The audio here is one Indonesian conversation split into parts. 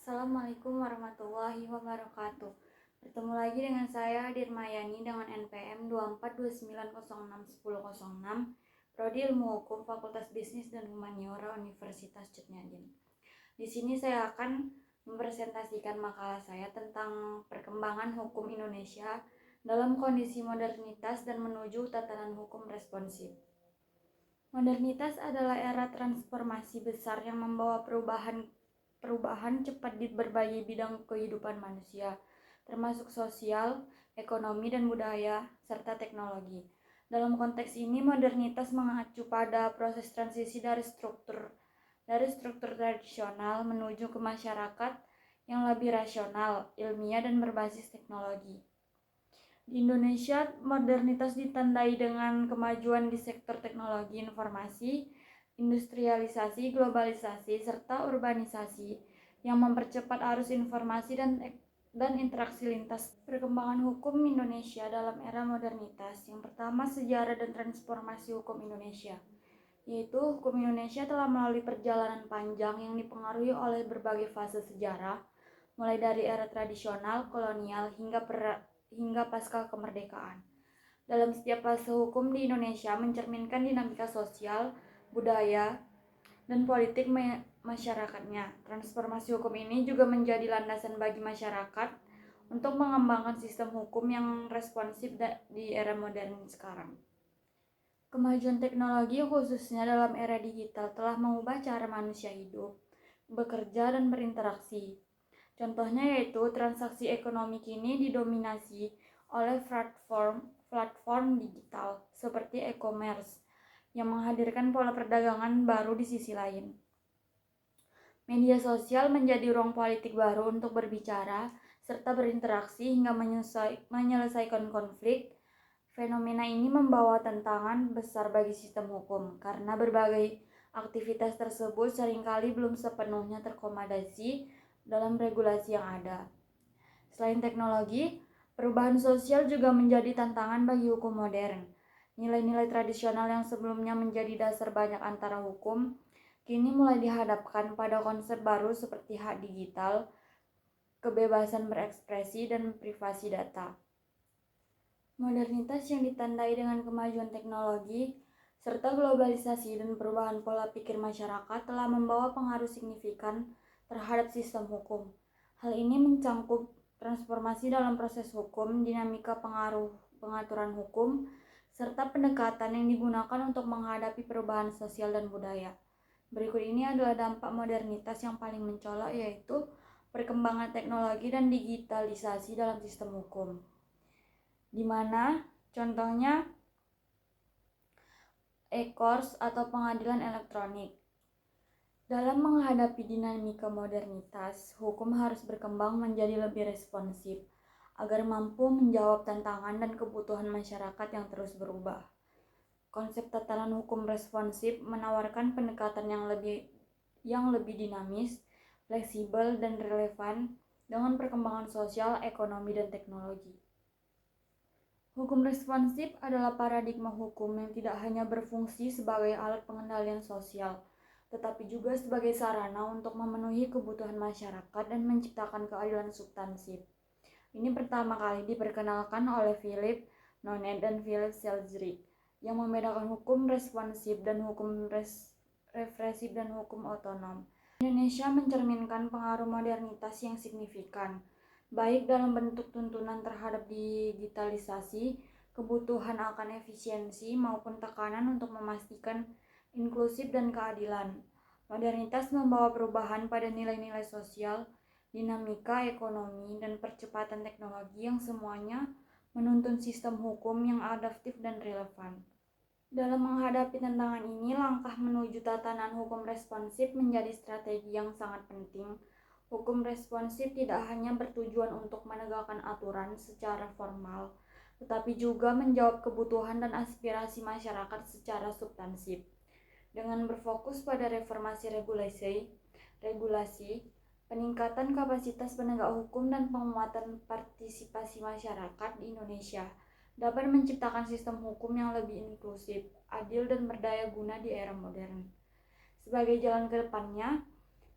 Assalamualaikum warahmatullahi wabarakatuh. Bertemu lagi dengan saya Dirmayani dengan NPM 2429061006, Prodi Ilmu Hukum Fakultas Bisnis dan Humaniora Universitas Cutnyadin. Di sini saya akan mempresentasikan makalah saya tentang perkembangan hukum Indonesia dalam kondisi modernitas dan menuju tatanan hukum responsif. Modernitas adalah era transformasi besar yang membawa perubahan cepat di berbagai bidang kehidupan manusia, termasuk sosial, ekonomi dan budaya, serta teknologi. Dalam konteks ini, modernitas mengacu pada proses transisi dari struktur tradisional menuju ke masyarakat yang lebih rasional, ilmiah, dan berbasis teknologi. Di Indonesia, modernitas ditandai dengan kemajuan di sektor teknologi informasi, industrialisasi, globalisasi, serta urbanisasi yang mempercepat arus informasi dan interaksi lintas. Perkembangan hukum Indonesia dalam era modernitas. Yang pertama, sejarah dan transformasi hukum Indonesia, yaitu hukum Indonesia telah melalui perjalanan panjang yang dipengaruhi oleh berbagai fase sejarah, mulai dari era tradisional, kolonial, hingga pasca kemerdekaan. Dalam setiap fase hukum di Indonesia mencerminkan dinamika sosial, budaya, dan politik masyarakatnya. Transformasi hukum ini juga menjadi landasan bagi masyarakat untuk mengembangkan sistem hukum yang responsif di era modern sekarang. Kemajuan teknologi khususnya dalam era digital telah mengubah cara manusia hidup, bekerja, dan berinteraksi. Contohnya yaitu transaksi ekonomi kini didominasi oleh platform digital seperti e-commerce yang menghadirkan pola perdagangan baru di sisi lain. Media sosial menjadi ruang politik baru untuk berbicara serta berinteraksi hingga menyelesaikan konflik. Fenomena ini membawa tantangan besar bagi sistem hukum karena berbagai aktivitas tersebut seringkali belum sepenuhnya terkomodasi dalam regulasi yang ada. Selain teknologi, perubahan sosial juga menjadi tantangan bagi hukum modern. Nilai-nilai tradisional yang sebelumnya menjadi dasar banyak antara hukum, kini mulai dihadapkan pada konsep baru seperti hak digital, kebebasan berekspresi, dan privasi data. Modernitas yang ditandai dengan kemajuan teknologi, serta globalisasi dan perubahan pola pikir masyarakat telah membawa pengaruh signifikan terhadap sistem hukum. Hal ini mencangkup transformasi dalam proses hukum, dinamika pengaturan hukum, serta pendekatan yang digunakan untuk menghadapi perubahan sosial dan budaya. Berikut ini adalah dampak modernitas yang paling mencolok, yaitu perkembangan teknologi dan digitalisasi dalam sistem hukum, di mana contohnya e-courts atau pengadilan elektronik. Dalam menghadapi dinamika modernitas, hukum harus berkembang menjadi lebih responsif agar mampu menjawab tantangan dan kebutuhan masyarakat yang terus berubah. Konsep tatanan hukum responsif menawarkan pendekatan yang lebih dinamis, fleksibel, dan relevan dengan perkembangan sosial, ekonomi, dan teknologi. Hukum responsif adalah paradigma hukum yang tidak hanya berfungsi sebagai alat pengendalian sosial, tetapi juga sebagai sarana untuk memenuhi kebutuhan masyarakat dan menciptakan keadilan substansif. Ini pertama kali diperkenalkan oleh Philip Nonet dan Philip Selznick, yang membedakan hukum responsif dan hukum represif dan hukum otonom. Indonesia mencerminkan pengaruh modernitas yang signifikan, baik dalam bentuk tuntunan terhadap digitalisasi, kebutuhan akan efisiensi, maupun tekanan untuk memastikan inklusif dan keadilan. Modernitas membawa perubahan pada nilai-nilai sosial, dinamika ekonomi, dan percepatan teknologi yang semuanya menuntun sistem hukum yang adaptif dan relevan. Dalam menghadapi tantangan ini, langkah menuju tatanan hukum responsif menjadi strategi yang sangat penting. Hukum responsif tidak hanya bertujuan untuk menegakkan aturan secara formal, tetapi juga menjawab kebutuhan dan aspirasi masyarakat secara substansif. Dengan berfokus pada reformasi regulasi, peningkatan kapasitas penegak hukum, dan penguatan partisipasi masyarakat di Indonesia dapat menciptakan sistem hukum yang lebih inklusif, adil, dan berdaya guna di era modern. Sebagai jalan ke depannya,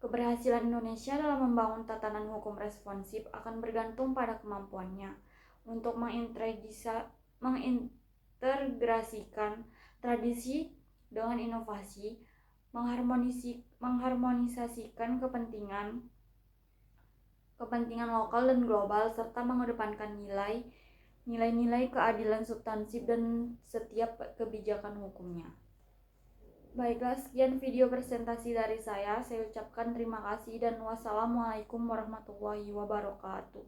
Keberhasilan Indonesia dalam membangun tatanan hukum responsif akan bergantung pada kemampuannya untuk mengintegrasikan tradisi dengan inovasi, mengharmonisasikan kepentingan lokal dan global, serta mengedepankan nilai-nilai keadilan substansif dan setiap kebijakan hukumnya. Baiklah, sekian video presentasi dari saya. Saya ucapkan terima kasih dan wassalamualaikum warahmatullahi wabarakatuh.